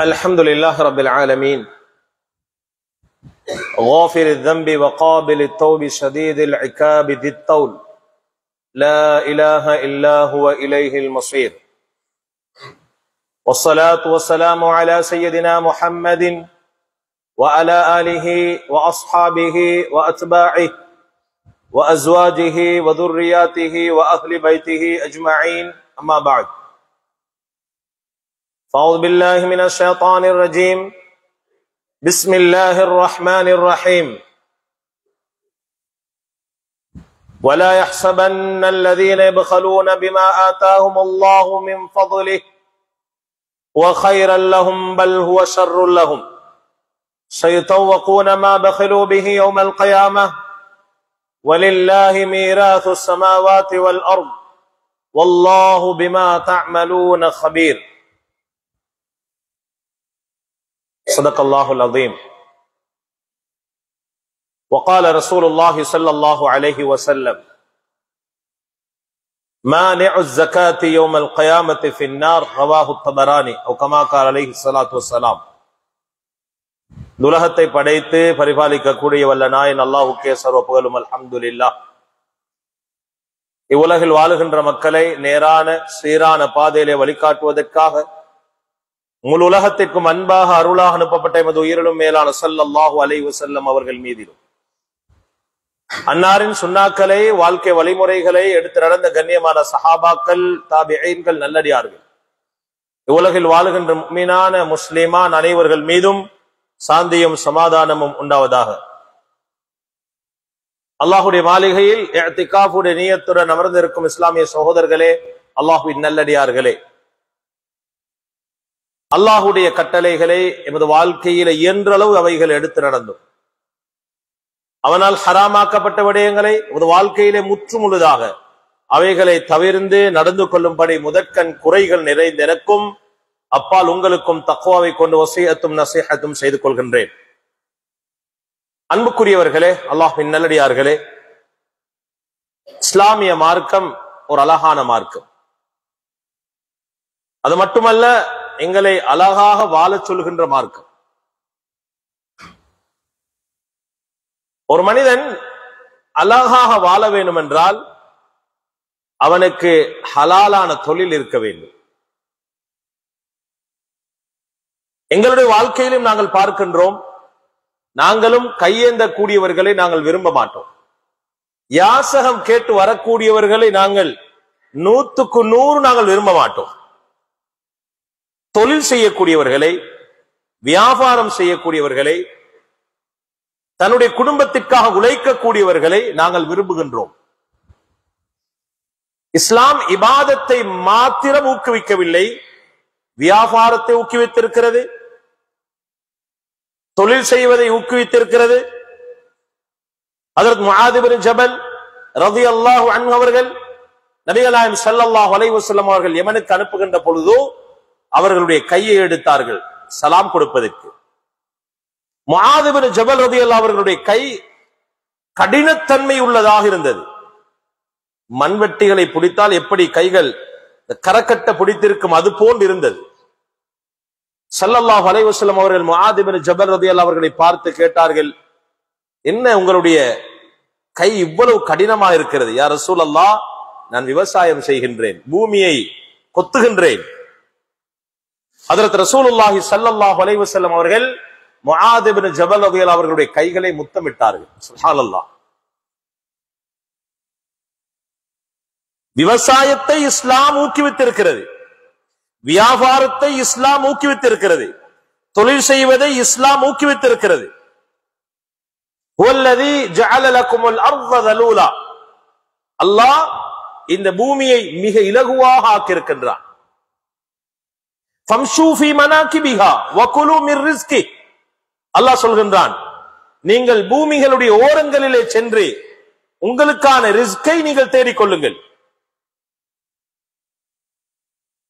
الحمد لله رب العالمين غافر الذنب وقابل التوب شديد العقاب ذي الطول لا إله إلا هو إليه المصير والصلاة والسلام على سيدنا محمد وعلى آله وأصحابه وأتباعه وأزواجه وذرياته وأهل بيته أجمعين أما بعد فأعوذ بالله من الشيطان الرجيم بسم الله الرحمن الرحيم ولا يحسبن الذين يبخلون بما آتاهم الله من فضله وخيرا لهم بل هو شر لهم سيطوقون ما بخلوا به يوم القيامة ولله ميراث السماوات والأرض والله بما تعملون خبير صدق الله العظيم وقال رسول الله صلى الله عليه وسلم مانع الزكاة يوم القيامة في النار رواه الطبراني أو كما قال عليه الصلاة والسلام துலகத்தை படைத்து பரிபாலிக்கக்கூடிய வல்ல நாயன் அல்லாஹ்வுக்கே சர்வ புகழும் அல்ஹம்துலில்லாஹ். இவ்வுலகில் வாழுகின்ற மக்களை நேரான சீரான பாதையிலே வழிகாட்டுவதற்காக முழு உலகத்திற்கும் அன்பாக அருளாக அனுப்பப்பட்ட எமது உயிரிலும் மேலான ஸல்லல்லாஹு அலைஹி வஸல்லம் அவர்கள் மீதிலும் அன்னாரின் சுன்னாக்களை வாழ்க்கை வழிமுறைகளை எடுத்து நடந்த கண்ணியமான சஹாபாக்கள் தாபிஈன்கள் நல்லடியார்கள் இவ்வுலகில் வாழுகின்ற முஃமினான முஸ்லிமான் அனைவர்கள் மீதும் சாந்தியும் சமாதானமும் உண்டாவதாக. அல்லாஹுடைய மாளிகையில் இஅ்திகாஃபுடைய நியத்துடன் அமர்ந்திருக்கும் இஸ்லாமிய சகோதரர்களே, அல்லாஹ்வின் நல்லடியார்களே, அல்லாஹுடைய கட்டளைகளை எமது வாழ்க்கையில இயன்றளவு அவைகளை எடுத்து நடந்தோம். அவனால் ஹராமாக்கப்பட்ட விடயங்களை எமது வாழ்க்கையிலே முற்று முழுதாக அவைகளை தவிர்ந்து நடந்து கொள்ளும்படி முதற்கண் குறைகள் நிறைந்த எனக்கும் அப்பால் உங்களுக்கும் தக்வாவை கொண்டு வசியத்தும் நசீஹத்தும் செய்து கொள்கின்றேன். அன்புக்குரியவர்களே, அல்லாஹ்வின் நல்லடியார்களே, இஸ்லாமிய மார்க்கம் ஒரு அழகான மார்க்கம். அது மட்டுமல்ல, எங்களை அழகாக வாழச் சொல்கின்ற மார்க்கம். ஒரு மனிதன் அழகாக வாழ வேண்டும் என்றால் அவனுக்கு ஹலாலான தொழில் இருக்க வேண்டும். எங்களுடைய வாழ்க்கையிலும் நாங்கள் பார்க்கின்றோம், நாங்களும் கையேந்த கூடியவர்களை நாங்கள் விரும்ப மாட்டோம். யாசகம் கேட்டு வரக்கூடியவர்களை நாங்கள் 100க்கு 100 நாங்கள் விரும்ப மாட்டோம். தொழில் செய்யக்கூடியவர்களை, வியாபாரம் செய்யக்கூடியவர்களை, தன்னுடைய குடும்பத்திற்காக உழைக்கக்கூடியவர்களை நாங்கள் விரும்புகின்றோம். இஸ்லாம் இபாதத்தை மாத்திரம் ஊக்குவிக்கவில்லை, வியாபாரத்தை ஊக்குவித்திருக்கிறது, தொழில் செய்வதை ஊக்குவித்திருக்கிறது. ஹஜ்ரத் முஆத் இப்னு ஜபல் ரலியல்லாஹு அன்ஹு அவர்கள் நபிகள் நாயகம் ஸல்லல்லாஹு அலைஹி வஸல்லம் அவர்கள் யமனுக்கு அனுப்புகின்ற பொழுது அவர்களுடைய கையை எடுத்தார்கள் சலாம் கொடுப்பதற்கு. முஆத் இப்னு ஜபல் ரலியல்லாஹு அவர்களுடைய கை கடினத்தன்மை உள்ளதாக இருந்தது. மண்வெட்டிகளை பிடித்தால் எப்படி கைகள் கரக்கட்ட பிடித்திருக்கும் அது போன்று இருந்தது. ஸல்லல்லாஹு அலைஹி வஸல்லம் அவர்கள் முஆத் இப்னு ஜபல் ரலியல்லாஹு அவர்களை பார்த்து கேட்டார்கள், என்ன உங்களுடைய கை இவ்வளவு கடினமா இருக்கிறது? யா ரசூலல்லாஹ், நான் விவசாயம் செய்கின்றேன், பூமியை கொத்துகின்றேன். ஹஜ்ரத் ரசூலுல்லாஹி ஸல்லல்லாஹு அலைஹி வஸல்லம் அவர்கள் முஆத் இப்னு ஜபல் ரலியல்லாஹு அவர்களுடைய கைகளை முத்தமிட்டார்கள். சுப்ஹானல்லாஹ். விவசாயத்தை இஸ்லாம் ஊக்குவித்திருக்கிறது, வியாபாரத்தை இஸ்லாம் ஊக்குவித்திருக்கிறது, தொழில் செய்வதை இஸ்லாம் ஊக்குவித்திருக்கிறது. வல்லதி ஜஅல லகுமுல் அர்த தலூலா, அல்லாஹ் இந்த பூமியை மிக இலகுவாக ஆக்கியிருக்கின்றான். ஃபம்ஷூ ஃபீ மனாகிபிஹா வகுலு மிர் ரிஸ்கி, அல்லாஹ் சொல்கின்றான், நீங்கள் பூமிகளுடைய ஓரங்களிலே சென்று உங்களுக்கான ரிஸ்கை நீங்கள் தேடிக்கொள்ளுங்கள்.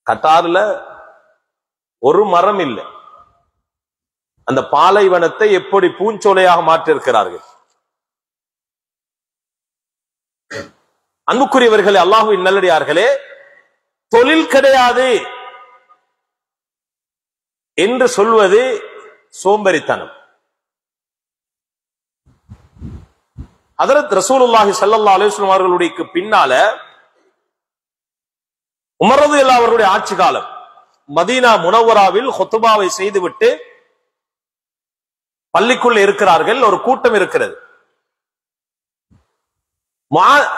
கட்டார்ல ஒரு மரம் இல்லை, அந்த பாலைவனத்தை எப்படி பூஞ்சோலையாக மாற்றிருக்கிறார்கள். அன்புக்குரியவர்களே, அல்லாஹ்வின் நல்லடியார்களே, தொழில் கிடையாது, என்று சொல்வது சோம்பேறித்தனம். ஹதரத் ரசூலுல்லாஹி ஸல்லல்லாஹு அலைஹி வஸல்லம் அவர்களுடைய பின்னால உமர் ரலியல்லாஹு அவர்களுடைய ஆட்சி காலம், மதீனா முனவ்வராவில் ஹுத்பாவை செய்துவிட்டு பள்ளிக்குள்ள இருக்கிறார்கள். ஒரு கூட்டம் இருக்கிறது.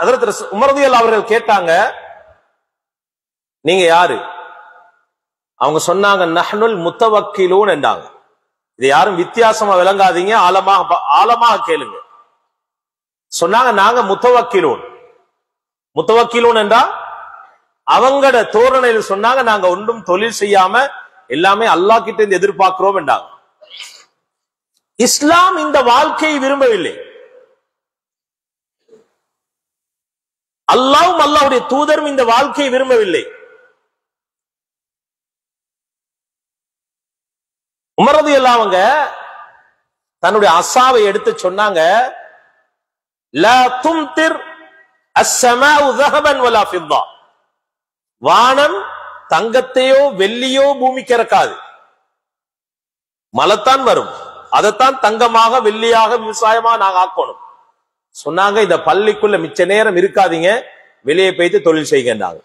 ஹதரத் உமர் ரலியல்லாஹு அவர்கள் கேட்டாங்க, நீங்க யாரு? அவங்க சொன்னாங்க, நஹ்னுல் முத்தவக்கிலூன் என்றாங்க. இது யாரும் வித்தியாசமா விளங்காதீங்க, ஆழமாக கேளுங்க. சொன்னாங்க, நாங்க முத்தவக்கிலூன். முத்தவக்கிலூன் என்றா அவங்கட தோரணையில் சொன்னாங்க, நாங்க ஒன்றும் தொழில் செய்யாம எல்லாமே அல்லாஹ் கிட்ட இருந்து எதிர்பார்க்கிறோம் என்றாங்க. இஸ்லாம் இந்த வாழ்க்கையை விரும்பவில்லை. அல்லாஹ்வும் அல்லாஹ்வுடைய தூதரும் இந்த வாழ்க்கையை விரும்பவில்லை. உமர் ரலியல்லாஹு அவங்க தன்னுடைய அஸாவை எடுத்து சொன்னாங்க, லா தும்திர் அஸ்ஸமாஉ ذهبا ولا فضة. வானம் தங்கத்தையோ வெள்ளியோ பூமிக்கு இறக்காது, மழைத்தான் வரும். அதைத்தான் தங்கமாக வெள்ளியாக விவசாயமாக நாங்க ஆக்கணும் சொன்னாங்க. இந்த பள்ளிக்குள்ள மிச்ச நேரம் இருக்காதீங்க, வெளியே போய்த்து தொழில் செய்கின்றாங்க.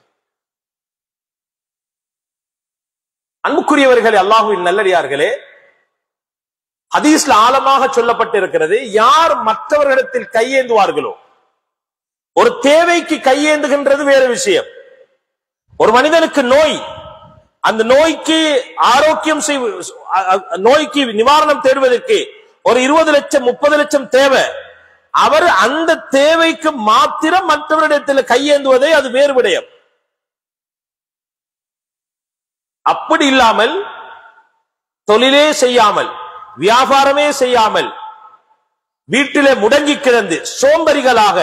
அன்புக்குரியவர்களே, அல்லாஹ்வின் நல்லடியார்களே, ஹதீஸ்ல ஆழமாக சொல்லப்பட்டிருக்கிறது, யார் மற்றவர்களிடத்தில் கையேந்துவார்களோ, ஒரு தேவைக்கு கையேந்துகின்றது வேறு விஷயம். ஒரு மனிதனுக்கு நோய், அந்த நோய்க்கு ஆரோக்கியம் நோய்க்கு நிவாரணம் தேடுவதற்கு ஒரு 20 லட்சம் 30 லட்சம் தேவை. அவர் அந்த தேவைக்கு மாத்திரம் மற்றவரிடத்தில் கையேந்துவதே அது வேறு விடயம். அப்படி இல்லாமல் தொழிலே செய்யாமல் வியாபாரமே செய்யாமல் வீட்டிலே முடங்கி கிடந்து சோம்பரிகளாக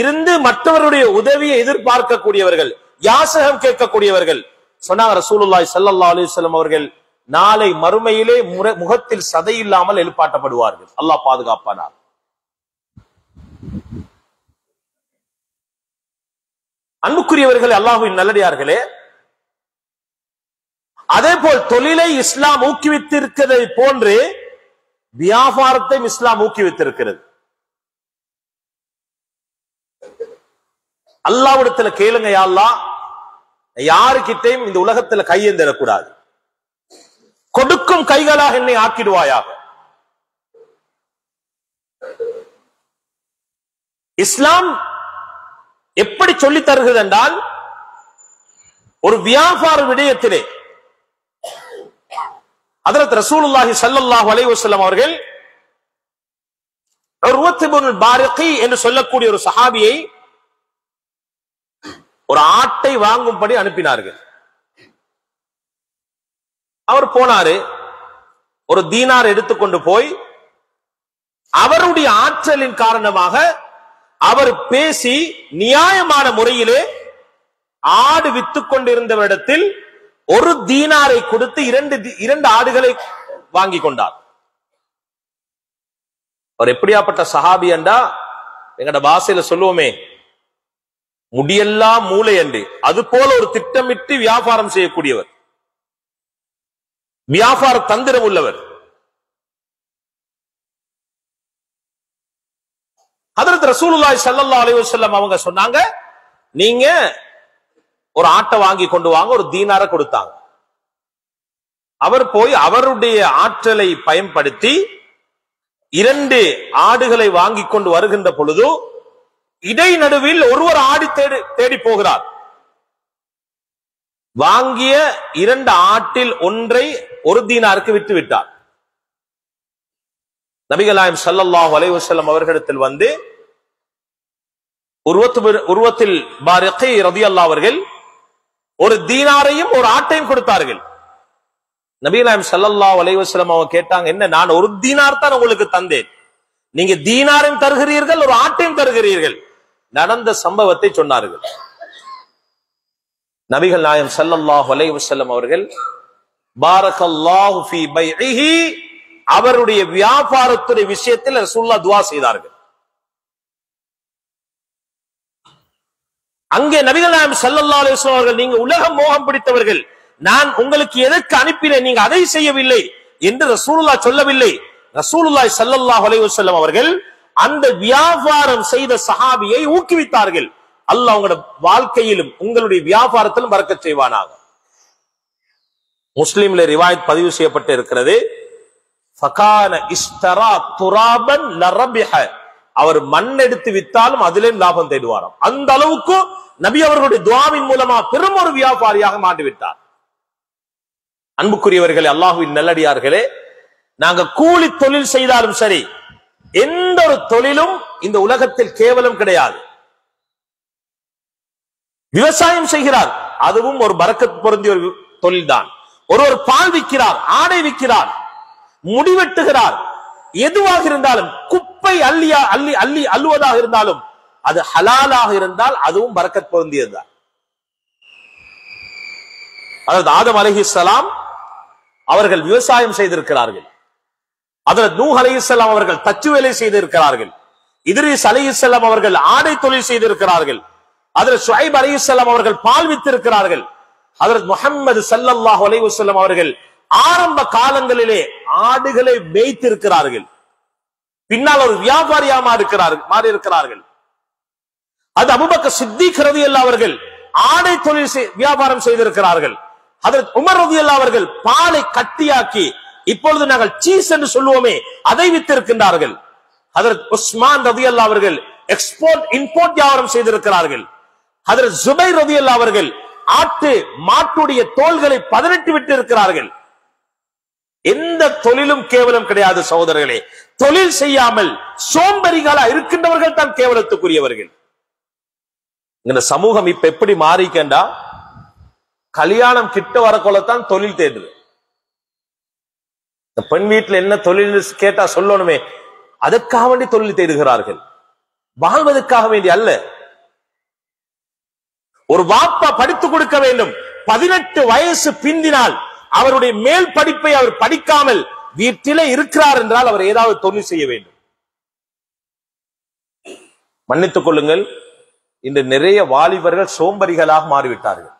இருந்து மற்றவருடைய உதவியை எதிர்பார்க்கக்கூடியவர்கள், யாசகம் கேட்கக்கூடியவர்கள், சொன்னாங்க ரசூலுல்லாஹி ஸல்லல்லாஹு அலைஹி வஸல்லம் அவர்கள், நாளை மறுமையிலே முகத்தில் சதை இல்லாமல் எழுப்பாட்டப்படுவார்கள். அல்லாஹ் பாதுகாப்பானார். அன்புக்குரியவர்களே, அல்லாஹ்வின் நல்லடியார்களே, அதே போல் தொழிலை இஸ்லாம் ஊக்குவித்திருக்கிறதை போன்று வியாபாரத்தை இஸ்லாம் ஊக்குவித்திருக்கிறது. அல்லாஹ்விடத்துல கேளுங்க, யா அல்லாஹ், யாருக்கிட்டையும் இந்த உலகத்துல கையேந்திடக்கூடாது, கொடுக்கும் கைகளாக என்னை ஆக்கிடுவாயாக. இஸ்லாம் எப்படி சொல்லி தருகிறது என்றால், ஒரு வியாபார விடயத்திலே ஹதரத் ரசூலுல்லாஹி ஸல்லல்லாஹு அலைஹி வஸல்லம் அவர்கள் உர்வத் இப்னு பாரிகி என்று சொல்லக்கூடிய ஒரு சஹாபியை ஒரு ஆட்டை வாங்கும்படி அனுப்பினார்கள். அவர் போனாரு, ஒரு தீனார் எடுத்துக்கொண்டு போய் அவருடைய ஆற்றலின் காரணமாக அவர் பேசி நியாயமான முறையிலே ஆடு வித்துக் கொண்டிருந்தவரிடத்தில் ஒரு தீனாரை கொடுத்து இரண்டு ஆடுகளை வாங்கி கொண்டார். அவர் எப்படியாப்பட்ட சஹாபி என்றா, எங்கட பாஷையில சொல்லுவோமே, முடியெல்லாம் மூளை என்று, அது போல ஒரு திட்டமிட்டு வியாபாரம் செய்யக்கூடியவர், வியாபார தந்திரம் உள்ளவர். ஹதரத் ரசூலுல்லாஹி ஸல்லல்லாஹு அலைஹி வஸல்லம் அவங்க சொன்னாங்க, நீங்க ஒரு ஆட்டை வாங்கி கொண்டு வாங்க, ஒரு தீனாரை கொடுத்தாங்க. அவர் போய் அவருடைய ஆற்றலை பயன்படுத்தி 2 ஆடுகளை வாங்கி கொண்டு வருகின்ற பொழுது இடைநடுவில் ஒருவர் ஆடி தேடி போகிறார். வாங்கிய 2 ஆட்டில் ஒன்றை ஒரு தீனாருக்கு விட்டு விட்டார். நபிகள் நாயகம் ஸல்லல்லாஹு அலைஹி வஸல்லம் அவர்களிடத்தில் வந்து உர்வத்தில் பாரிகி ரலியல்லாஹு அவர்கள் ஒரு தீனாரையும் ஒரு ஆட்டையும் கொடுத்தார்கள். நபிகள் நாயகம் ஸல்லல்லாஹு அலைஹி வஸல்லம் அவங்க கேட்டாங்க, என்ன, நான் ஒரு தீனார் தான் உங்களுக்கு தந்தேன், நீங்க தீனாரையும் தருகிறீர்கள், ஒரு ஆட்டையும் தருகிறீர்கள். நடந்த சம்பவத்தை சொன்னார்கள். நபிகள் நாயகம் ஸல்லல்லாஹு அலைஹி வஸல்லம் அவர்கள் பாரக்கல்லாஹு ஃபீ பைஇஹி, அவருடைய வியாபாரத்துடைய விஷயத்தில் ரசூலுல்லாஹ் துஆ செய்தார்கள். அங்கே நபிகள் நாயகம் ஸல்லல்லாஹு அலைஹி வஸல்லம் அவர்கள், நீங்க உலக மோகம் பிடித்தவர்கள், நான் உங்களுக்கு எதற்கு அனுப்பினேன், நீங்க அதை செய்யவில்லை என்று ரசூலுல்லாஹ் சொல்லவில்லை. ரசூலுல்லாஹி ஸல்லல்லாஹு அலைஹி வஸல்லம் அவர்கள் அந்த வியாபாரம் செய்த சஹாபியை ஊக்குவித்தார்கள். அல்லாஹ் உங்களுடைய வாழ்க்கையிலும் உங்களுடைய வியாபாரத்திலும் பரக்கத் செய்வானாக. முஸ்லிம்ல ரிவாயத் பதிவு செய்யப்பட்டு இருக்கிறது. ஃபகான இஸ்தரா துராபன் லரபிஹ, அவர் மண் எடுத்து வித்தாலும் அதிலே லாபம் தேடுவாராம். அந்த அளவுக்கு நபி அவர்களுடைய துஆவின் மூலமா பெரும் ஒரு வியாபாரியாக மாற்றிவிட்டார். அன்புக்குரியவர்களே, அல்லாஹ்வின் நல்லடியார்களே, நாங்க கூலி தொழில் செய்தாலும் சரி, எந்த ஒரு தொழிலும் இந்த உலகத்தில் கேவலம் கிடையாது. விவசாயம் செய்கிறார், அதுவும் ஒரு பரக்கத் பொருந்திய ஒரு தொழில் தான். ஒருவர் பால் விற்கிறார், ஆடை விற்கிறார், முடிவெட்டுகிறார், எதுவாக இருந்தாலும், குப்பை அள்ளுவதாக இருந்தாலும், அது ஹலாலாக இருந்தால் அதுவும் பரக்கத் பொருந்தியதுதான். அதாவது ஆதம் அலைஹிஸ்ஸலாம் அவர்கள் விவசாயம் செய்திருக்கிறார்கள். அதில் நூஹ் அலைஹிஸ்ஸலாம் அவர்கள் தச்சு வேலை செய்திருக்கிறார்கள். இத்ரீஸ் அலைஹிஸ்ஸலாம் அவர்கள் ஆடை தொழில் செய்திருக்கிறார்கள். அதில் ஷுஐப் அலைஹிஸ்ஸலாம் அவர்கள் பால் வித்திருக்கிறார்கள். ஹஜ்ரத் முஹம்மது ஸல்லல்லாஹு அலைஹி வஸல்லம் அவர்கள் ஆரம்ப காலங்களிலே ஆடுகளை மேய்த்திருக்கிறார்கள். பின்னால் ஒரு வியாபாரியாக மாறி இருக்கிறார்கள். அது அபூபக்கர் சித்திக் ரலியல்லாஹு அவர்கள் ஆடை தொழில் வியாபாரம் செய்திருக்கிறார்கள். ஹஜ்ரத் உமர் ரலியல்லாஹு அவர்கள் பாலை கட்டியாக்கி, இப்பொழுது நாங்கள் சீஸ் என்று சொல்லுவோமே, அதை வித்திருக்கின்றார்கள். ஹஜ்ரத் உஸ்மான் ரலியல்லாஹு அவர்கள் எக்ஸ்போர்ட் இம்போர்ட் வியாபாரம் செய்திருக்கிறார்கள். ஹஜ்ரத் ஜுபைர் ரலியல்லாஹு அவர்கள் மாட்டுடைய தோள்களை பதனிட்டு விட்டு இருக்கிறார்கள். எந்த தொழிலும் கேவலம் கிடையாது சகோதரர்களே. தொழில் செய்யாமல் சோம்பரிகளா இருக்கின்றவர்கள் தான் கேவலத்துக்குரியவர்கள். இந்த சமூகம் இப்ப எப்படி மாறிக்கண்டா, கல்யாணம் கிட்ட வரக்கொள்ளத்தான் தொழில் தேடுது. பெண் வீட்டுல என்ன தொழில் கேட்டா சொல்லணுமே, அதற்காக வேண்டி தொழில் தேடுகிறார்கள், வாழ்வதற்காக வேண்டி அல்ல. ஒரு வாப்பா படித்துக் கொடுக்க வேண்டும். 18 வயசு பிந்தினால் அவருடைய மேல் படிப்பை அவர் படிக்காமல் வீட்டிலே இருக்கிறார் என்றால் அவர் ஏதாவது தொழில் செய்ய வேண்டும். மன்னித்துக் கொள்ளுங்கள், இன்று நிறைய வாலிபர்கள் சோம்பரிகளாக மாறிவிட்டார்கள்.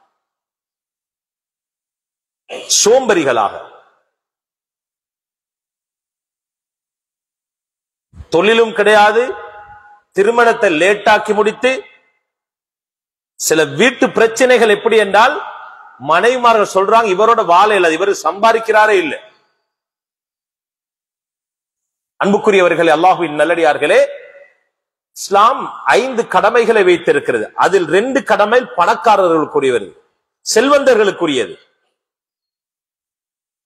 சோம்பரிகளாக தொழிலும் கிடையாது, திருமணத்தை லேட்டாக்கி முடித்து, சில வீட்டு பிரச்சனைகள் எப்படி என்றால், மனைவிமார்கள் சொல்றாங்க இவரோட வாழை இல்லை, இவர் சம்பாதிக்கிறாரே இல்லை. அன்புக்குரியவர்களே, அல்லாஹ்வின் நல்லடியார்களே, இஸ்லாம் 5 கடமைகளை வைத்திருக்கிறது. அதில் 2 கடமை பணக்காரர்களுக்குரியது, செல்வந்தர்களுக்குரியது.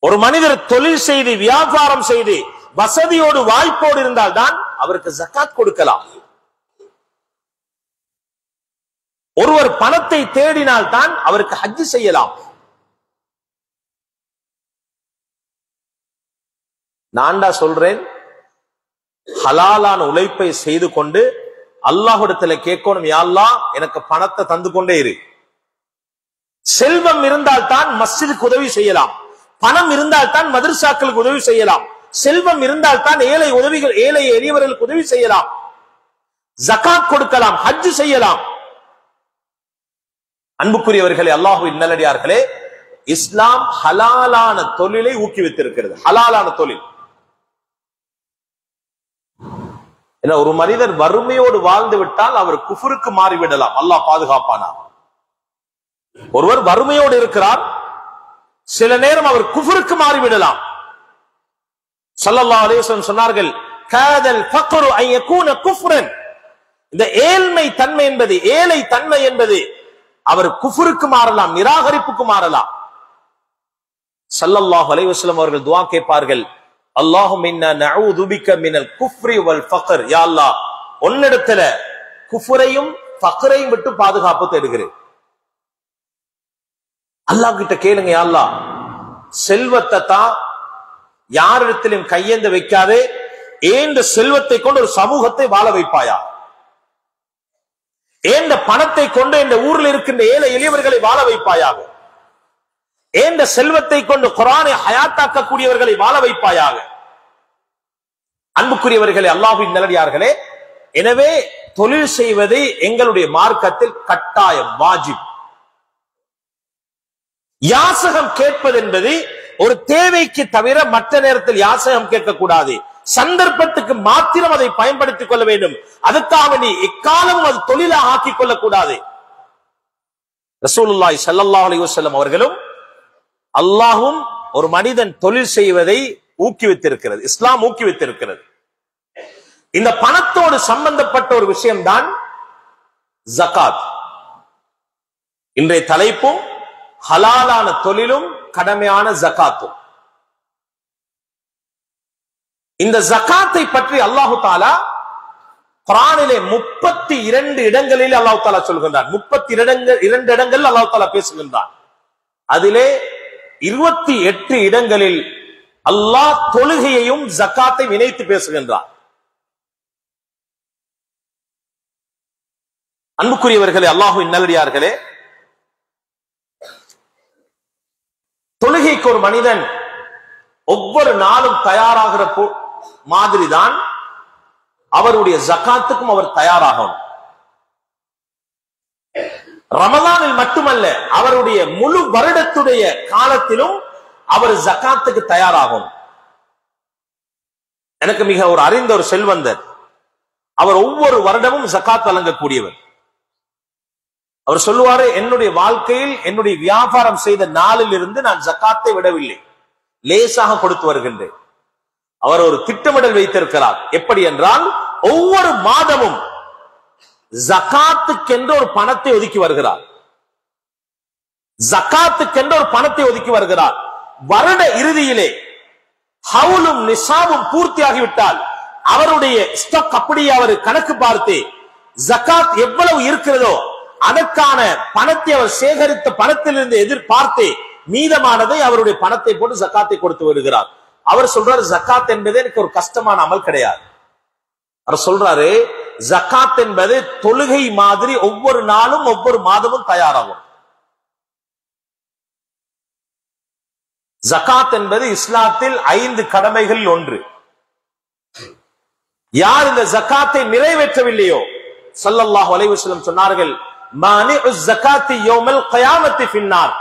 ஒரு மனிதர் தொழில் செய்து வியாபாரம் செய்து வசதியோடு வாய்ப்போடு இருந்தால் தான் அவருக்கு ஜகாத் கொடுக்கலாம். ஒருவர் பணத்தை தேடினால் தான் அவருக்கு ஹஜ் செய்யலாம். நான்டா சொல்றேன், ஹலாலான உழைப்பை செய்து கொண்டு அல்லாஹ்விடத்துல கேட்கணும், யா அல்லாஹ் எனக்கு பணத்தை தந்து கொண்டே இரு. செல்வம் இருந்தால் தான் மஸ்ஜிதுக்கு உதவி செய்யலாம், பணம் இருந்தால் தான் மதரசாக்களுக்கு உதவி செய்யலாம், செல்வம் இருந்தால் தான் ஏழை எளியவர்களுக்கு உதவி செய்யலாம், ஜகாத் கொடுக்கலாம், ஹஜ் செய்யலாம். அன்புக்குரியவர்களே, அல்லாஹ்வின் நல்லடியார்களே, இஸ்லாம் ஹலாலான தொழிலை ஊக்குவித்திருக்கிறது. ஹலாலான தொழில். ஒரு மனிதர் வறுமையோடு வாழ்ந்து விட்டால் அவர் குஃபருக்கு மாறிவிடலாம், அல்லாஹ் பாதுகாப்பானார். ஒருவர் வறுமையோடு இருக்கிறார், சில நேரம் அவர் குஃபருக்கு மாறிவிடலாம். ஸல்லல்லாஹு அலைஹி வஸல்லம் சொன்னார்கள், காதல் ஃபக்ரு அன் யகூன குஃப்ரன். இந்த ஏழ்மை தன்மை என்பது, ஏழை தன்மை என்பது அவர் குஃபருக்கு மாறலாம், நிராகரிப்புக்கு மாறலாம். ஸல்லல்லாஹு அலைஹி வஸல்லம் அவர்கள் துஆ கேட்பார்கள், அல்லாஹும்ம இன்னா நஊது பிக மினல் குஃப்ரி வல் ஃபக்ர். யா அல்லாஹ், உன்னிடத்துல குஃப்ரையும் ஃபக்ரையும் விட்டு பாதுகாப்பு தேடுகிறேன். அல்லாஹ் கிட்ட கேளுங்க, யா அல்லாஹ் செல்வத்தை தான் யாரிடத்திலும் கையேந்த வைக்காதே, ஏந்த செல்வத்தை கொண்டு ஒரு சமூகத்தை வாழ வைப்பாயா, ஏந்த பணத்தை கொண்டு இந்த ஊரில் இருக்கின்ற ஏழை எளியவர்களை வாழ வைப்பாயாக, ஏந்த செல்வத்தை கொண்டு குர்ஆனை ஹயாத்தாக்கக்கூடியவர்களை வாழ வைப்பாயாக. அன்புக்குரியவர்களே, அல்லாஹ்வின் நல்லடியார்களே, எனவே தொழில் செய்வது எங்களுடைய மார்க்கத்தில் கட்டாயம், வாஜிப். யாசகம் கேட்பது என்பது ஒரு தேவைக்கு தவிர மற்ற நேரத்தில் யாசகம் கேட்கக்கூடாது. சந்தர்ப்பத்துக்கு மாத்திரம் அதை பயன்படுத்திக் கொள்ள வேண்டும். அதுக்காக நீ எக்காலமும் அது தொழிலாக ஆக்கிக் கொள்ளக்கூடாது. ரசூலுல்லாஹி ஸல்லல்லாஹு அலைஹி வஸல்லம் அவர்களும் அல்லாஹ்வும் ஒரு மனிதன் தொழில் செய்வதை ஊக்குவித்திருக்கிறது, இஸ்லாம் ஊக்குவித்திருக்கிறது. இந்த பணத்தோடு சம்பந்தப்பட்ட ஒரு விஷயம்தான் ஜகாத். இன்றைய தலைப்பும் ஹலாலான தொழிலும் கடமையான ஜகாத்தும். இந்த ஜகாத்தை பற்றி அல்லாஹு தஆலா குர்ஆனிலே 32 இடங்களில் அல்லாஹ் தஆலா சொல்கின்றான். 32 இடங்களில் அல்லாஹ் தஆலா பேசுகின்றான். அதிலே 28 இடங்களில் அல்லாஹ் தொழுகையையும் ஜகாத்தை இணைத்து பேசுகின்றான். அன்புக்குரியவர்களே, அல்லாஹ்வின் நல்லடியார்களே, தொழுகைக்கு ஒரு மனிதன் ஒவ்வொரு நாளும் தயாராகிற மாதிரிதான் அவருடைய ஜகாத்துக்கும் அவர் தயாராகும். ரமலானில் மட்டுமல்ல, அவருடைய முழு வருடத்துடைய காலத்திலும் அவர் ஜகாத்துக்கு தயாராகும். எனக்கு மிக ஒரு அறிந்த ஒரு செல்வந்தர், அவர் ஒவ்வொரு வருடமும் ஜகாத் வழங்கக்கூடியவர். அவர் சொல்லுவாரு, என்னுடைய வாழ்க்கையில் என்னுடைய வியாபாரம் செய்த நாளில் இருந்து நான் ஜகாத்தை விடவில்லை, லேசாக கொடுத்து வருகின்றேன். அவர் ஒரு திட்டமிடல் வைத்திருக்கிறார். எப்படி என்றால், ஒவ்வொரு மாதமும் ஜகாத்துக்கென்று ஒரு பணத்தை ஒதுக்கி வருகிறார். ஜகாத்துக்கென்று ஒரு பணத்தை ஒதுக்கி வருகிறார். வருட இறுதியிலே ஹவுலும் நிசாபும் பூர்த்தியாகிவிட்டால் அவருடைய ஸ்டாக் அப்படியே அவர் கணக்கு பார்த்து ஜகாத் எவ்வளவு இருக்கிறதோ அதற்கான பணத்தை அவர் சேகரித்த பணத்திலிருந்து எதிர்பார்த்து மீதமானதை அவருடைய பணத்தை போட்டு ஜகாத்தை கொடுத்து வருகிறார். அவர் சொல்றாரு, ஜகாத் என்பது எனக்கு ஒரு கஷ்டமான அமல் கிடையாது. அவர் சொல்றாரு, ஜகாத் என்பது தொழுகை மாதிரி ஒவ்வொரு நாளும் ஒவ்வொரு மாதமும் தயாராகும். ஜகாத் என்பது இஸ்லாத்தில் 5 கடமைகளில் ஒன்று. யார் இந்த ஜகாத்தை நிறைவேற்றவில்லையோ, ஸல்லல்லாஹு அலைஹி வஸல்லம் சொன்னார்கள், மானிஉஸ் ஸகாத்தி யௌமல் கியாமத்தி ஃபின்னார்,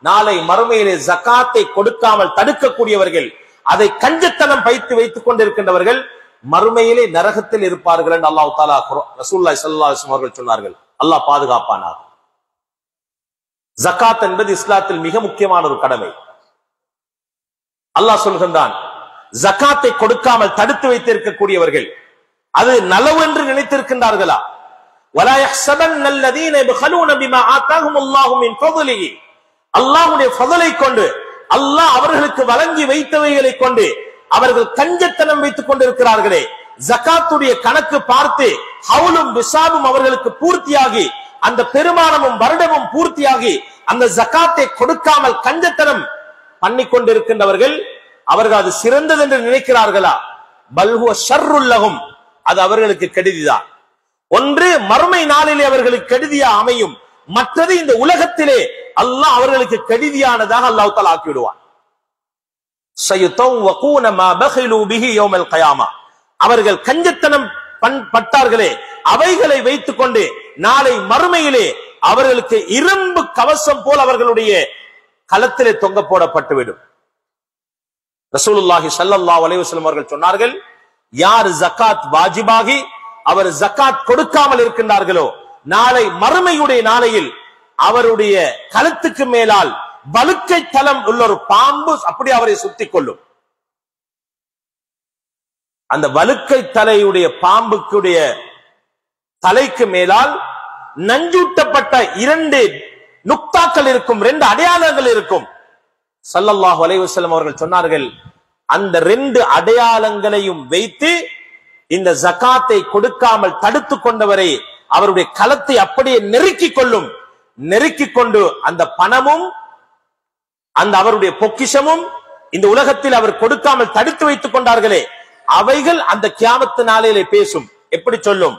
நாளை மறுமையிலே ஜகாத்தை கொடுக்காமல் தடுக்கக்கூடியவர்கள், அதை கஞ்சத்தனம் வைத்துக் கொண்டிருக்கின்றவர்கள் மறுமையிலே நரகத்தில் இருப்பார்கள் என்று அல்லாஹ் தஆலா ரசூலுல்லாஹி ஸல்லல்லாஹு அலைஹி வஸல்லம் அவர்கள் சொன்னார்கள். அல்லாஹ் பாதுகாப்பானார். ஜகாத் என்பது இஸ்லாத்தில் மிக முக்கியமான ஒரு கடமை. அல்லாஹ் சொல்கின்றான், ஜகாத்தை கொடுக்காமல் தடுத்து வைத்திருக்கக்கூடியவர்கள் அது நலவு என்று நினைத்திருக்கின்றார்களா? வலா யஹ்ஸபன்னல்லதீன யப்கலூன பிமா ஆதாஹுமுல்லாஹு மின் ஃபضலிஹி, அல்லாஹ்வுடைய ஃபضலை கொண்டு, அல்லாஹ் அவர்களுக்கு வழங்கி வைத்தவைகளை கொண்டு அவர்கள் கஞ்சத்தனம் வைத்துக் கொண்டிருக்கிறார்களே, ஜகாத்துடைய கணக்கு பார்த்து ஹவுலும் விசாபும் அவர்களுக்கு பூர்த்தியாகி, அந்த பெருமானமும் வருடமும் பூர்த்தியாகி, அந்த ஜகாத்தை கொடுக்காமல் கஞ்சத்தனம் பண்ணி கொண்டிருக்கின்றவர்கள் அவர்கள் அது சிறந்தது என்று நினைக்கிறார்களா? பல்ஹுவ ஷர்ருல் லஹும், அது அவர்களுக்கு கெடுதிதான். ஒன்று மறுமை நாளிலே அவர்களுக்கு கெடுதியா அமையும், மற்றது இந்த உலகத்திலே அல்லாஹ் அவர்களுக்கு கெடுதியானதாக அல்லாஹ் தஆலா ஆக்கி விடுவான். சயதவகூன மா பகிலு பிஹி யௌமல் கியாமா, அவர்கள் கஞ்சத்தனம் பட்டார்களே அவைகளை வைத்துக் கொண்டு நாளை மறுமையிலே அவர்களுக்கு இரும்பு கவசம் போல் அவர்களுடைய களத்திலே தொங்க போடப்பட்டுவிடும். ரசூலுல்லாஹி ஸல்லல்லாஹு அலைஹி வஸல்லம் அவர்கள் சொன்னார்கள், யார் ஜகாத் வாஜிபாகி அவர் ஜகாத் கொடுக்காமல் இருக்கின்றார்களோ, நாளை மறுமையுடைய நாளையில் அவருடைய கழுத்துக்கு மேலால் வலுக்கை தலம் உள்ள ஒரு பாம்பு அப்படி அவரை சுத்திக் கொள்ளும். அந்த வலுக்கை தலையுடைய பாம்புக்குடைய தலைக்கு மேலால் நஞ்சூட்டப்பட்ட 2 நுக்தாக்கள் இருக்கும், 2 அடையாளங்கள் இருக்கும். ஸல்லல்லாஹு அலைஹி வஸல்லம் அவர்கள் சொன்னார்கள், அந்த 2 அடையாளங்களையும் வைத்து இந்த ஜகாத்தை கொடுக்காமல் தடுத்து கொண்டவரை அவருடைய களத்தை அப்படியே நெருக்கிக் கொள்ளும். நெருக்கிக் கொண்டு அந்த பணமும் அந்த அவருடைய பொக்கிஷமும் இந்த உலகத்தில் அவர் கொடுக்காமல் தடுத்து வைத்துக் கொண்டார்களே அவைகள் அந்த கியாமத்து நாளிலே பேசும். எப்படி சொல்லும்?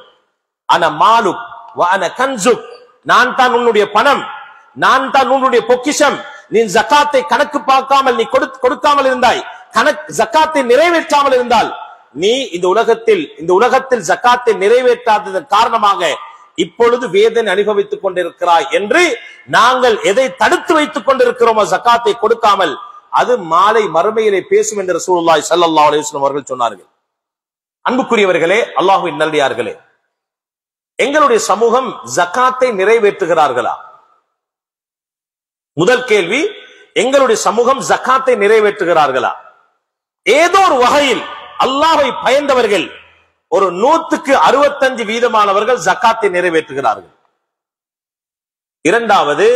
அன மாலுக் வ அன கன்சுக், நான் தான் உன்னுடைய பணம், நான் தான் உன்னுடைய பொக்கிஷம். நீ ஜகாத்தை கணக்கு பார்க்காமல் நீ கொடுக்காமல் இருந்தாய், ஜகாத்தை நிறைவேற்றாமல் இருந்தால், நீ இந்த உலகத்தில் ஜகாத்தை நிறைவேற்றாததன் காரணமாக இப்பொழுது வேதனை அனுபவித்துக் கொண்டிருக்கிறாய் என்று நாங்கள் எதை தடுத்து வைத்துக் கொண்டிருக்கிறோமோ ஜகாத்தை கொடுக்காமல், அது மாலை மறுமையிலே பேசும் என்று ரசூலுல்லாஹி ஸல்லல்லாஹு அலைஹி வஸல்லம் அவர்கள் சொன்னார்கள். அன்புக்குரியவர்களே, அல்லாஹ்வின் நல்லடியார்களே, எங்களுடைய சமூகம் ஜகாத்தை நிறைவேற்றுகிறார்களா? முதல் கேள்வி, எங்களுடைய சமூகம் ஜகாத்தை நிறைவேற்றுகிறார்களா? ஏதோ ஒரு வகையில் அல்லாஹ்வை பயந்தவர்கள் ஒரு 165% ஜகாத்தை நிறைவேற்றுகிறார்கள். இரண்டாவது,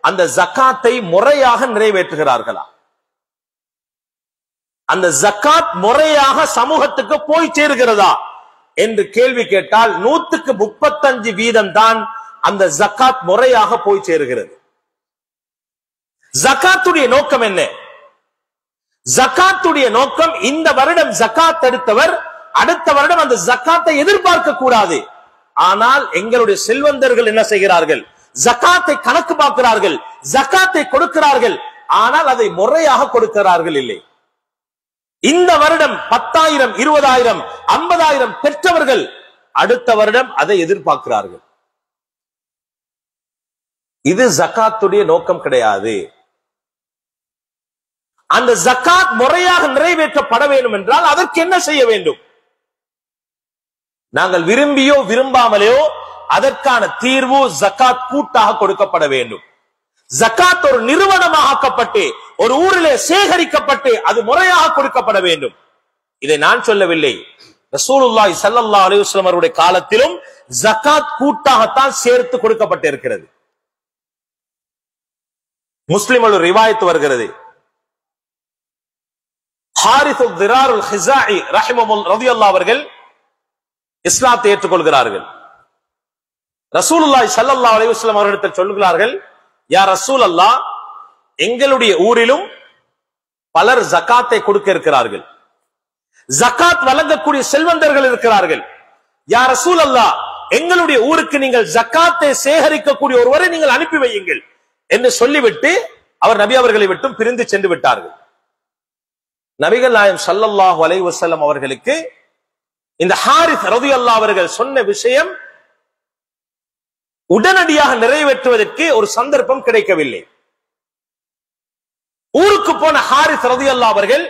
அந்த ஜகாத்தை முறையாக நிறைவேற்றுகிறார்களா? அந்த ஜகாத் முறையாக சமூகத்துக்கு போய் சேருகிறதா என்று கேள்வி கேட்டால் 135% தான் அந்த ஜகாத் முறையாக போய் சேருகிறது. ஜகாத்துடைய நோக்கம் என்ன? ஜகாத்துடைய நோக்கம், இந்த வருடம் ஜகாத் எடுத்தவர் அடுத்த வருடம் அந்த ஜகாத்தை எதிர்பார்க்க கூடாது. ஆனால் எங்களுடைய செல்வந்தர்கள் என்ன செய்கிறார்கள்? ஜகாத்தை கணக்கு பார்க்கிறார்கள், ஜகாத்தை கொடுக்கிறார்கள், ஆனால் அதை முறையாக கொடுக்கிறார்கள் இல்லை. இந்த வருடம் 10,000, 20,000, 50,000 பெற்றவர்கள் அடுத்த வருடம் அதை எதிர்பார்க்கிறார்கள். இது ஜகாத்துடைய நோக்கம் கிடையாது. அந்த ஜகாத் முறையாக நிறைவேற்றப்பட வேண்டும் என்றால் அதற்கு என்ன செய்ய வேண்டும்? நாங்கள் விரும்பியோ விரும்பாமலையோ அதற்கான தீர்வு ஜகாத் கூட்டாக கொடுக்கப்பட வேண்டும். ஜகாத் ஒரு நிறுவனமாக ஆக்கப்பட்டு ஒரு ஊரிலே சேகரிக்கப்பட்டு அது முறையாக கொடுக்கப்பட வேண்டும். இதை நான் சொல்லவில்லை. ரசூலுல்லாஹி ஸல்லல்லாஹு அலைஹி வஸல்லம் அவருடைய காலத்திலும் ஜகாத் கூட்டாகத்தான் சேர்த்து கொடுக்கப்பட்டிருக்கிறது. முஸ்லிம்கள் ஒரு ரிவாயத் வருகிறது. ஹாரிஸ் திராருல் ஹிஸாஇ ரலியல்லாஹு அவர்கள் இஸ்லாத்தை ஏற்றுக்கொள்கிறார்கள். ரசூலுல்லாஹி ஸல்லல்லாஹு அலைஹி வஸல்லம் அவர்களிடத்தில் சொல்கிறார்கள், யா ரசூலல்லாஹ், எங்களுடைய ஊரிலும் பலர் ஜகாத்தை கொடுக்க இருக்கிறார்கள், ஜகாத் வழங்கக்கூடிய செல்வந்தர்கள் இருக்கிறார்கள். யா ரசூலல்லாஹ், எங்களுடைய ஊருக்கு நீங்கள் ஜகாத்தை சேகரிக்கக்கூடிய ஒருவரை நீங்கள் அனுப்பி வையுங்கள் என்று சொல்லிவிட்டு அவர் நபி அவர்களை விட்டும் பிரிந்து சென்று விட்டார்கள். நபிகள் நாயகம் ஸல்லல்லாஹு அலைஹி வஸல்லம் அவர்களுக்கு இந்த ஹாரிஸ் ரலியல்லாஹு அவர்கள் சொன்ன விஷயம் உடனடியாக நிறைவேற்றுவதற்கு ஒரு சந்தர்ப்பம் கிடைக்கவில்லை. ஊருக்கு போன ஹாரிஸ் ரலியல்லாஹு அவர்கள்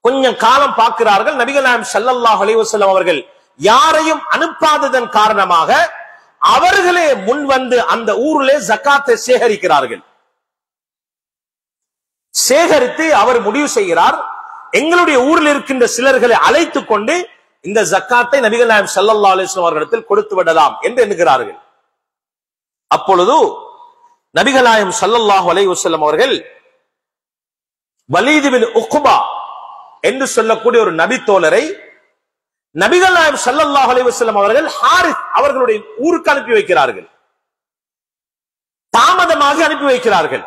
கொஞ்சம் காலம் பார்க்கிறார்கள். நபிகள் நாயகம் ஸல்லல்லாஹு அலைஹி வஸல்லம் அவர்கள் யாரையும் அனுப்பாததன் காரணமாக அவர்களே முன் வந்து அந்த ஊரிலே ஜகாத்தை சேகரிக்கிறார்கள். சேகரித்து அவர் முடிவு செய்கிறார், எங்களுடைய ஊரில் இருக்கின்ற சிலர்களை அழைத்துக் கொண்டு இந்த ஜகாத்தை நபிகள் நாயகம் ஸல்லல்லாஹு அலைஹி வஸல்லம் அவர்களிடத்தில் கொடுத்து விடலாம் என்று எண்ணுகிறார்கள். அப்பொழுது நபிகள் நாயகம் ஸல்லல்லாஹு அலைஹி வஸல்லம் அவர்கள் வலீத் பின் உக்பா என்று சொல்லக்கூடிய ஒரு நபி தோழரை நபிகள் நாயகம் ஸல்லல்லாஹு அலைஹி வஸல்லம் அவர்கள் ஹாரிஸ் அவர்களுடைய ஊருக்கு அனுப்பி வைக்கிறார்கள். தாமதமாக அனுப்பி வைக்கிறார்கள்.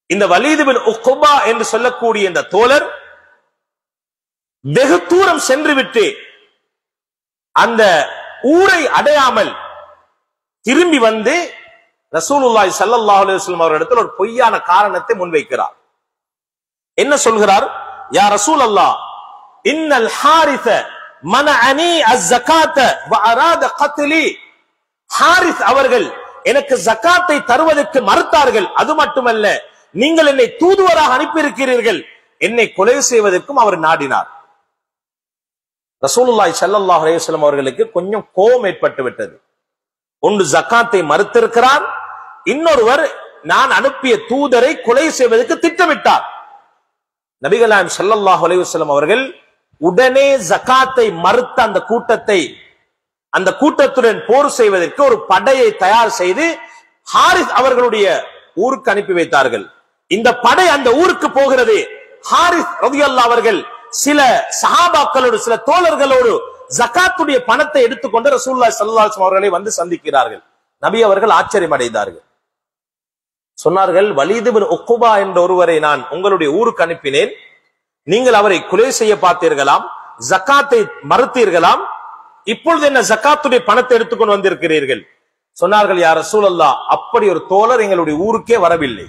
இந்த வலீத் பின் உக்பா என்று சொல்லக்கூடிய இந்த தோழர் வெகு தூரம் சென்று விட்டு அந்த ஊரை அடையாமல் திரும்பி வந்து ரசூலுல்லாஹி ஸல்லல்லாஹு அலைஹி வஸல்லம் அவர்களிடத்தில் ஒரு பொய்யான காரணத்தை முன்வைக்கிறார். என்ன சொல்கிறார்? யா ரசூலல்லாஹ், இன்னல் ஹாரிஸ மனஅனி அஸ்-ஸகாத வ அராத கத்லி. ஹாரிஸ் அவர்கள் எனக்கு ஜகாத்தை தருவதற்கு மறுத்தார்கள். அது மட்டுமல்ல, நீங்கள் என்னை தூதுவராக அனுப்பியிருக்கிறீர்கள், என்னை கொலை செய்வதற்கும் அவர் நாடினார். ரசூலுல்லாஹி ஸல்லல்லாஹு அலைஹி வஸல்லம் அவர்களுக்கு கொஞ்சம் கோபம் ஏற்பட்டு விட்டது. ஒன்று ஜகாத்தை மறுத்திருக்கிறார், இன்னொருவர் நான் அனுப்பிய தூதரை கொலை செய்வதற்கு திட்டமிட்டார். நபிகள் நாயகம் ஸல்லல்லாஹு அலைஹி வஸல்லம் அவர்கள் உடனே ஜகாத்தை மறுத்த அந்த கூட்டத்துடன் போர் செய்வதற்கு ஒரு படையை தயார் செய்து ஹாரிஸ் அவர்களுடைய ஊருக்கு அனுப்பி வைத்தார்கள். இந்த படை அந்த ஊருக்கு போகிறது. ஹாரிஸ் ரலியல்லாஹு அவர்கள் சில சஹாபாக்களோடு சில தோழர்களோடு ஜகாத்துடைய பணத்தை எடுத்துக்கொண்டு ரசூலுல்லாஹி ஸல்லல்லாஹு அலைஹி வஸல்லம் அவர்களை வந்து சந்திக்கிறார்கள். நபி அவர்கள் ஆச்சரியம் அடைந்தார்கள். சொன்னார்கள், வலீத் பின் உக்பா என்ற ஒருவரை நான் உங்களுடைய ஊருக்கு அனுப்பினேன், நீங்கள் அவரை கொலை செய்ய பார்த்தீர்களாம், ஜகாத்தை மறுத்தீர்களாம், இப்பொழுது என்ன ஜகாத்துடைய பணத்தை எடுத்துக்கொண்டு வந்திருக்கிறீர்கள்? சொன்னார்கள், யா ரசூலல்லாஹ், அப்படி ஒரு தோழர் எங்களுடைய ஊருக்கே வரவில்லை.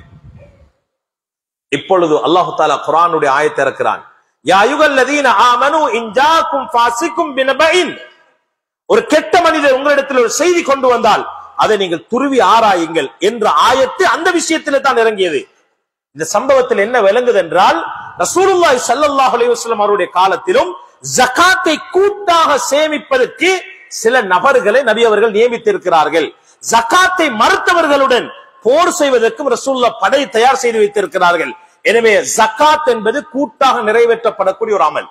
இப்பொழுது அல்லாஹ் தஆலா குர்ஆனுடைய ஆயத்தை இறக்குறான். யா அய்யுஹல்லதீன ஆமனூ இன் ஜாஅக்கும் ஃபாஸிகும் பினபஇன். ஒரு கெட்ட மனிதர் உங்களிடத்தில் ஒரு செய்தி கொண்டு வந்தால் அதை நீங்கள் துருவி ஆராயுங்கள் என்ற ஆயத்து அந்த விஷயத்திலே தான் இறங்கியது. இந்த சம்பவத்தில் என்ன விளங்குது என்றால், ரசூலுல்லாஹி ஸல்லல்லாஹு அலைஹி வஸல்லம் அவருடைய காலத்திலும் ஜகாத்தை கூட்டாக சேமிப்பதற்கு சில நபர்களை நபி அவர்கள் நியமித்திருக்கிறார்கள். ஜகாத்தை மறுத்தவர்களுடன் போர் செய்வதற்கும் ரசூலுல்லாஹ் படை தயார் செய்து வைத்திருக்கிறார்கள். எனவே ஜகாத் என்பது கூட்டாக நிறைவேற்றப்படக்கூடிய ஒரு அமல்.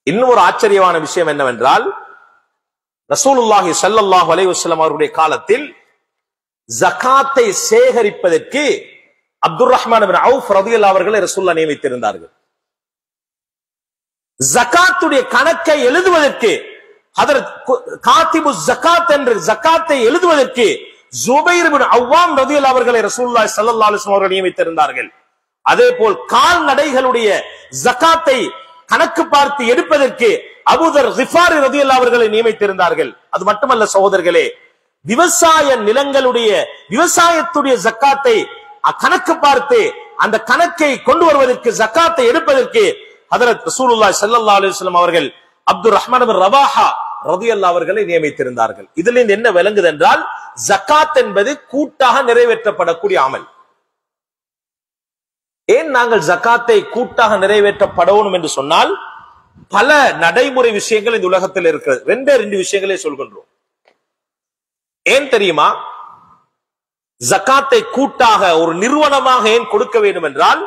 இன்னும் ஒரு ஆச்சரியமான விஷயம் என்னவென்றால், ரசூலுல்லாஹி ஸல்லல்லாஹு அலைஹி வஸல்லம் அவருடைய காலத்தில் ஜகாத்தை சேகரிப்பதற்கு அப்துர் ரஹ்மான் இப்னு அவுஃப் ரலியல்லாஹு அவர்களை ரசூலுல்லாஹ் நியமித்திருந்தார்கள். ஜகாத்துடைய கணக்கை எழுதுவதற்கு ஹதரத் காத்திபு ஜகாத் என்ற ஜகாத்தை எழுதுவதற்கு ஜுபைர் இப்னு அவ்வாம் ரலியல்லாஹு அவர்களை ரசூலுல்லாஹி ஸல்லல்லாஹு அலைஹி வஸல்லம் அவர்கள் நியமித்திருந்தார்கள். அதேபோல் கால்நடைகளுடைய ஜகாத்தை கணக்கு பார்த்து எடுப்பதற்கு அபூதர் கிஃபாரி ரலியல்லாஹு அவர்களை நியமித்திருந்தார்கள். அது மட்டுமல்ல சகோதரர்களே, விவசாய நிலங்களுடைய விவசாயத்துடைய ஜக்காத்தை கணக்கு பார்த்து அந்த கணக்கை கொண்டு வருவதற்கு ஜக்காத்தை எடுப்பதற்கு ஹதரத் ரசூலுல்லாஹி ஸல்லல்லாஹு அலைஹி வஸல்லம் அவர்கள் அப்துர் ரஹ்மான் இப்னு ரவாஹா ரலியல்லாஹு அவர்களை நியமித்திருந்தார்கள். இதிலிருந்து என்ன விளங்குது என்றால், ஜக்காத் என்பது கூட்டாக நிறைவேற்றப்படக்கூடிய அமல். ஏன் நாங்கள் ஜக்காத்தை கூட்டாக நிறைவேற்றப்படணும் என்று சொன்னால், பல நடைமுறை விஷயங்கள் இந்த உலகத்தில் இருக்கிறது. ரெண்டு விஷயங்களே சொல்கின்றோம். ஏன் தெரியுமா? ஜக்காத்தை கூட்டாக ஒரு நிறுவனமாக ஏன் கொடுக்க வேண்டும் என்றால்,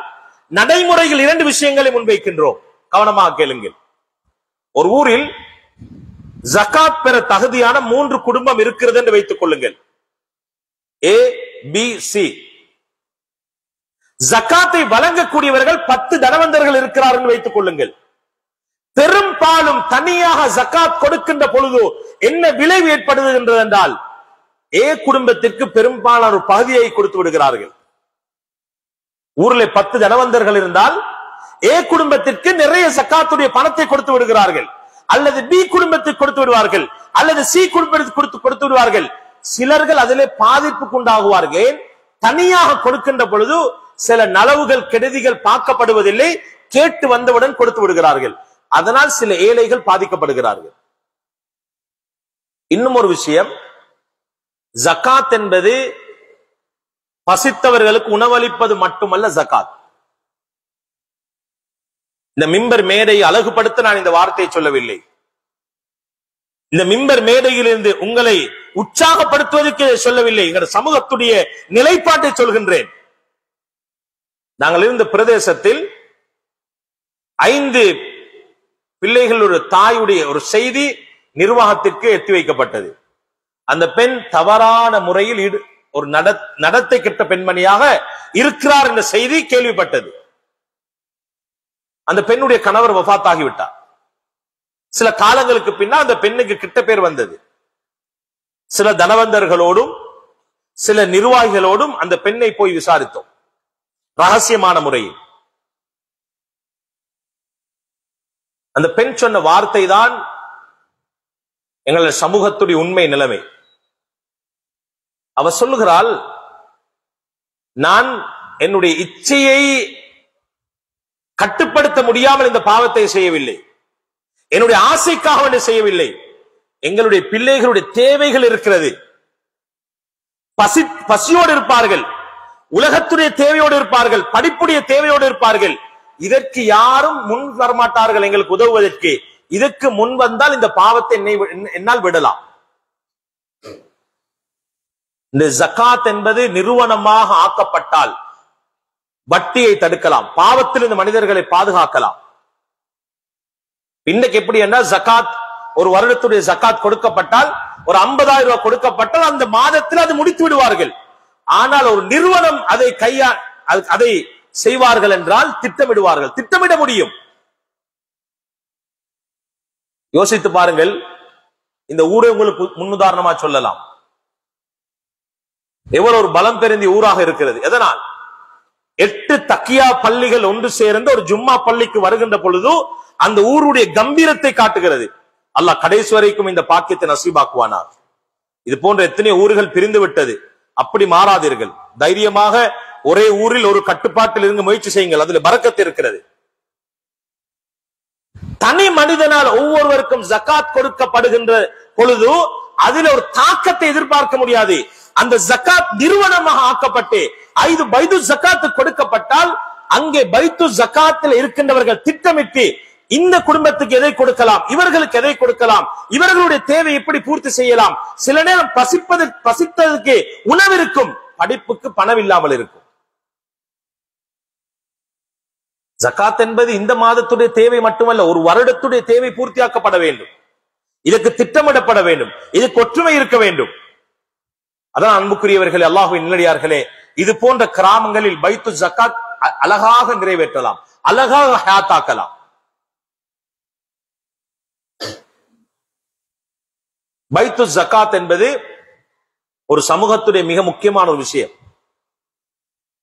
நடைமுறையில் 2 விஷயங்களை முன்வைக்கின்றோம். கவனமாக கேளுங்கள். ஒரு ஊரில் ஜக்காத் பெற தகுதியான 3 குடும்பம் இருக்கிறது என்று வைத்துக் கொள்ளுங்கள். A, B, C. ஜக்காத்தை வழங்கக்கூடியவர்கள் 10 தனவந்தர்கள் இருக்கிறார் என்று வைத்துக் கொள்ளுங்கள். பெரும்பாலும் தனியாக ஜக்காத் கொடுக்கின்ற பொழுது என்ன விளைவு ஏற்படுகின்றது என்றால், ஏ குடும்பத்திற்கு பெரும்பாலான ஒரு பகுதியை கொடுத்து விடுகிறார்கள். ஊரில் 10 தனவந்தர்கள் இருந்தால் ஏ குடும்பத்திற்கு நிறைய ஜக்காத்துடைய பணத்தை கொடுத்து விடுகிறார்கள், அல்லது பி குடும்பத்துக்கு கொடுத்து விடுவார்கள், அல்லது சி குடும்பத்துக்கு கொடுத்து விடுவார்கள். சிலர்கள் அதிலே பாதிப்புக்கு உண்டாகுவார்கள். தனியாக கொடுக்கின்ற பொழுது சில நலவுகள் கெடுதிகள் பார்க்கப்படுவதில்லை, கேட்டு வந்தவுடன் கொடுத்து விடுகிறார்கள். அதனால் சில ஏழைகள் பாதிக்கப்படுகிறார்கள். இன்னும் ஒரு விஷயம், ஜகாத் என்பது பசித்தவர்களுக்கு உணவளிப்பது மட்டுமல்ல ஜகாத். இந்த மிம்பர் மேடையை அழகுபடுத்த நான் இந்த வார்த்தையை சொல்லவில்லை. இந்த மிம்பர் மேடையிலிருந்து உங்களை உற்சாகப்படுத்துவதற்கு சொல்லவில்லை. எங்கள் சமூகத்துடைய நிலைப்பாட்டை சொல்கின்றேன். நாங்கள் இருந்த பிரதேசத்தில் 5 பிள்ளைகளுடைய தாயுடைய ஒரு செய்தி நிர்வாகத்திற்கு எத்தி வைக்கப்பட்டது. அந்த பெண் தவறான முறையில் ஒரு நடத்தை கெட்ட பெண்மணியாக இருக்கிறார் என்ற செய்தி கேள்விப்பட்டது. அந்த பெண்ணுடைய கணவர் வஃபாத் ஆகிவிட்டார். சில காலங்களுக்கு பின்னால் அந்த பெண்ணுக்கு கிட்ட பேர் வந்தது. சில தனவந்தர்களோடும் சில நிர்வாகிகளோடும் அந்த பெண்ணை போய் விசாரித்தோம், ரகசியமான முறையில். அந்த பெண் சொன்ன வார்த்தை தான் எங்கள் சமூகத்துடைய உண்மை நிலைமை. அவர் சொல்லுகிறாள், நான் என்னுடைய இச்சையை கட்டுப்படுத்த முடியாமல் இந்த பாவத்தை செய்யவில்லை, என்னுடைய ஆசைக்காக செய்யவில்லை. எங்களுடைய பிள்ளைகளுடைய தேவைகள் இருக்கிறது, பசியோடு இருப்பார்கள், உலகத்துடைய தேவையோடு இருப்பார்கள், படிப்புடைய தேவையோடு இருப்பார்கள். இதற்கு யாரும் முன் வரமாட்டார்கள் எங்களுக்கு உதவுவதற்கு. இதற்கு முன் வந்தால் இந்த பாவத்தை என்னால் விடலாம். இந்த ஜகாத் என்பது நிறுவனமாக ஆக்கப்பட்டால் வட்டியை தடுக்கலாம், பாவத்தில் இந்த மனிதர்களை பாதுகாக்கலாம். இன்னைக்கு எப்படி என்றால், ஜகாத் ஒரு வருடத்துடைய ஜகாத் கொடுக்கப்பட்டால், ஒரு 50,000 ரூபாய் கொடுக்கப்பட்டால் அந்த மாதத்தில் அது முடித்து விடுவார்கள். ஆனால் ஒரு நிறுவனம் அதை செய்வார்கள் என்றால் திட்டமிடுவார்கள், திட்டமிட முடியும். யோசித்து பாருங்கள். இந்த ஊரை உங்களுக்கு முன்னுதாரணமா சொல்லலாம். எவ்வளவு ஒரு பலம் பெருந்திய ஊராக இருக்கிறது. எதனால்? 8 தக்கியா பள்ளிகள் ஒன்று சேர்ந்து ஒரு ஜும்மா பள்ளிக்கு வருகின்ற பொழுது அந்த ஊருடைய கம்பீரத்தை காட்டுகிறது. அல்லாஹ் கடைசி வரைக்கும் இந்த பாக்கியத்தை நசீபாக்குவானார். இது போன்ற எத்தனை ஊர்கள் பிரிந்து விட்டது. அப்படி மாறாதீர்கள். தைரியமாக ஒரே ஊரில் ஒரு கட்டுப்பாட்டில் இருந்து முயற்சி செய்யுங்கள். அதுல பரக்கத்து இருக்கிறது. தனி மனிதனால் ஒவ்வொருவருக்கும் ஜகாத் கொடுக்கப்படுகின்ற பொழுது அதில் ஒரு தாக்கத்தை எதிர்பார்க்க முடியாது. அந்த ஜகாத் நிறுவனமாக ஆக்கப்பட்டு 5 பைத்து ஜகாத் கொடுக்கப்பட்டால் அங்கே பைத்து ஜகாத்தில் இருக்கின்றவர்கள் திட்டமிட்டு இந்த குடும்பத்துக்கு எதை கொடுக்கலாம், இவர்களுக்கு எதை கொடுக்கலாம், இவர்களுடைய தேவை எப்படி பூர்த்தி செய்யலாம். சில நேரம் பசித்ததற்கு உணவு இருக்கும், படிப்புக்கு பணம் இல்லாமல் இருக்கும். ஜகாத் என்பது இந்த மாதத்துடைய தேவை மட்டுமல்ல, ஒரு வருடத்துடைய தேவை பூர்த்தியாக்கப்பட வேண்டும். இதற்கு திட்டமிடப்பட வேண்டும், இதுக்கு ஒற்றுமை இருக்க வேண்டும். அதான் அன்புக்குரியவர்களே, அல்லாஹ்வின் நல்லடியார்களே, இது போன்ற கிராமங்களில் பைத்து ஜகாத் அழகாக நிறைவேற்றலாம், அழகாக ஹயாத்தாக்கலாம். பைத்து ஜகாத் என்பது ஒரு சமூகத்துடைய மிக முக்கியமான ஒரு விஷயம்.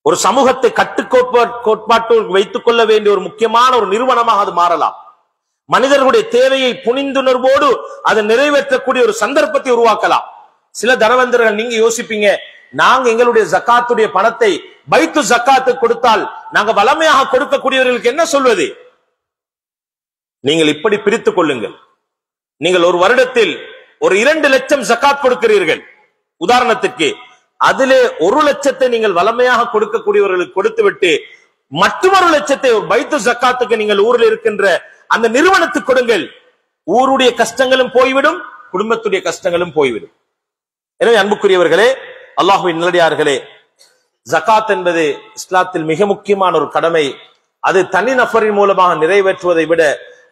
ஒரு சமூகத்தை கோட்பாட்டோடு வைத்துக் கொள்ள வேண்டிய ஒரு முக்கியமான ஒரு நிறுவனமாக அது மாறலாம். மனிதர்களுடைய தேவையை புனிந்துணர்வோடு அதை நிறைவேற்றக்கூடிய ஒரு சந்தர்ப்பத்தை உருவாக்கலாம். சில தனவந்தர்கள் நீங்க யோசிப்பீங்க, நாங்க எங்களுடைய ஜகாத்துடைய பணத்தை பைத்து ஜகாத்து கொடுத்தால் நாங்க வளமையாக கொடுக்கக்கூடியவர்களுக்கு என்ன சொல்வது? நீங்கள் இப்படி பிரித்துக் கொள்ளுங்கள். நீங்கள் ஒரு வருடத்தில் ஒரு 2 லட்சம் ஜகாத் கொடுக்கிறீர்கள் உதாரணத்துக்கு, அதிலே 1 லட்சத்தை நீங்கள் வளமையாக கொடுக்கக்கூடியவர்களுக்கு கொடுத்துவிட்டு மற்றொரு லட்சத்தை ஒரு பைத்து ஜகாத்துக்கு நீங்கள் ஊரில் இருக்கின்ற அந்த நிறுவனத்துக்கு கொடுங்கள். ஊருடைய கஷ்டங்களும் போய்விடும், குடும்பத்துடைய கஷ்டங்களும் போய்விடும். எனவே அன்புக்குரியவர்களே, அல்லாஹ்வின் நல்லடியார்களே, ஜகாத் என்பது இஸ்லாத்தில் மிக முக்கியமான ஒரு கடமை. அது தனி நபரின் மூலமாக நிறைவேற்றுவதை விட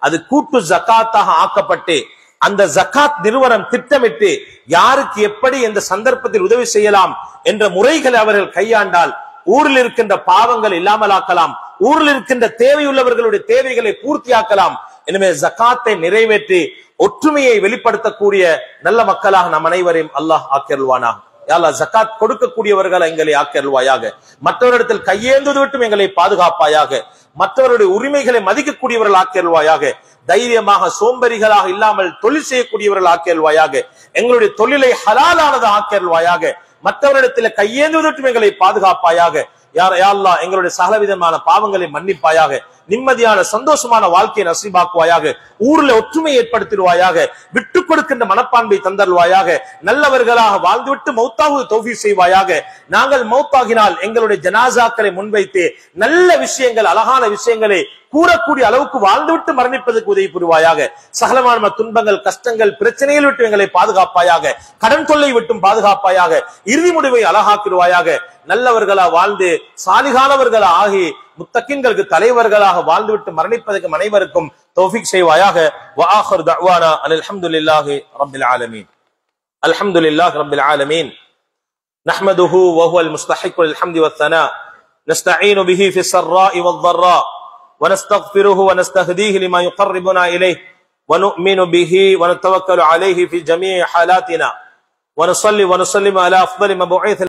அது கூட்டு ஜகாத்தாக ஆக்கப்பட்டு அந்த ஜகாத் நிறுவனம் திட்டமிட்டு யாருக்கு எப்படி எந்த சந்தர்ப்பத்தில் உதவி செய்யலாம் என்ற முறைகளை அவர்கள் கையாண்டால் ஊரில் இருக்கின்ற பாவங்கள் இல்லாமலாக்கலாம், ஊரில் இருக்கின்ற தேவையுள்ளவர்களுடைய தேவைகளை பூர்த்தியாக்கலாம். எனவே ஜகாத்தை நிறைவேற்றி ஒற்றுமையை வெளிப்படுத்தக்கூடிய நல்ல மக்களாக நம் அனைவரையும் அல்லாஹ் ஆக்கியருள்வானாக. யா அல்லாஹ், ஜகாத் கொடுக்கக்கூடியவர்கள் எங்களை ஆக்கியருள்வாயாக. மற்றவரிடத்தில் கையேந்துவது விட்டும் எங்களை பாதுகாப்பாயாக. மற்றவருடைய உரிமைகளை மதிக்கக்கூடியவர்கள் ஆக்கியருள்வாயாக. தைரியமாக சோம்பரிகளாக இல்லாமல் தொழில் செய்யக்கூடியவர்கள் ஆக்கியருள்வாயாக. எங்களுடைய தொழிலை ஹலாலானது ஆக்கியருள்வாயாக. மற்றவரிடத்தில் கையேந்துவதற்கும் எங்களை பாதுகாப்பாயாக. யா அல்லாஹ், எங்களுடைய சகலவிதமான பாவங்களை மன்னிப்பாயாக. நிம்மதியான சந்தோஷமான வாழ்க்கையை நசீபாக்குவாயாக. ஊரில் ஒற்றுமை ஏற்படுத்திடுவாயாக. விட்டுக் கொடுக்கின்ற மனப்பான்மை தந்தருவாயாக. நல்லவர்களாக வாழ்ந்துவிட்டு மௌத்தாவது தௌஃபீக் செய்வாயாக. நாங்கள் மௌத்தாகினால் எங்களுடைய ஜனாசாக்களை முன்வைத்து நல்ல விஷயங்கள், அழகான விஷயங்களை கூறக்கூடிய அளவுக்கு வாழ்ந்துவிட்டு மரணிப்பதற்கு உதவி புரிவாயாக. சகலமான துன்பங்கள், கஷ்டங்கள், பிரச்சனைகள் விட்டு எங்களை பாதுகாப்பாயாக. கடன் தொல்லை விட்டும் பாதுகாப்பாயாக. இறுதி முடிவை அழகாக்கிடுவாயாக. நல்லவர்களா வாழ்ந்து சாலிகானவர்களா ஆகி முத்தகின்களுக்கு தலைவர்களாக வாழ்ந்துவிட்டு மரணிப்பதற்கு அனைவருக்கும் தௌஃபீக் செய்வாயாக. வ ஆகிரு தஅவானா அல்ஹம்துலில்லாஹி ரப்பில் ஆலமீன். அல்ஹம்துலில்லாஹி ரப்பில் ஆலமீன். நஹ்மதுஹு வ ஹுவல் முஸ்தஹிக்கு லில் ஹம்தி வத் ஸனா. நஸ்தஈனு பிஹி ஃபிஸ் ஸர்ராஇ வத் ضرّா ونستغفره ونستهديه لما يقربنا إليه ونؤمن به ونتوكل عليه في جميع حالاتنا ونصلي ونسلم على أفضل مبعوث